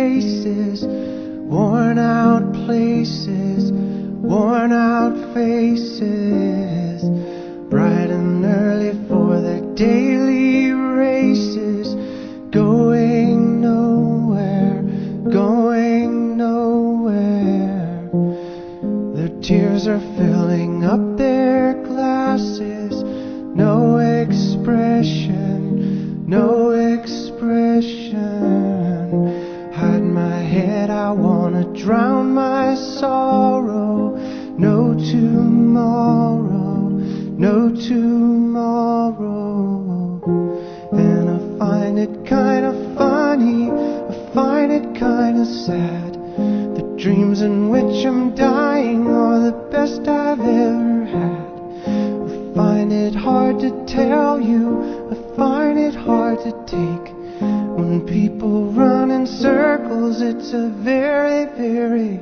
faces, worn out places, worn out faces, bright and early for their daily races, going nowhere, going nowhere. Their tears are filling up their glasses, no expression, no expression. Hide my head, I wanna drown my sorrow. No tomorrow, no tomorrow. And I find it kinda funny, I find it kinda sad. The dreams in which I'm dying are the best I've ever had. I find it hard to tell you, I find it hard to take. When people run in circles, it's a very, very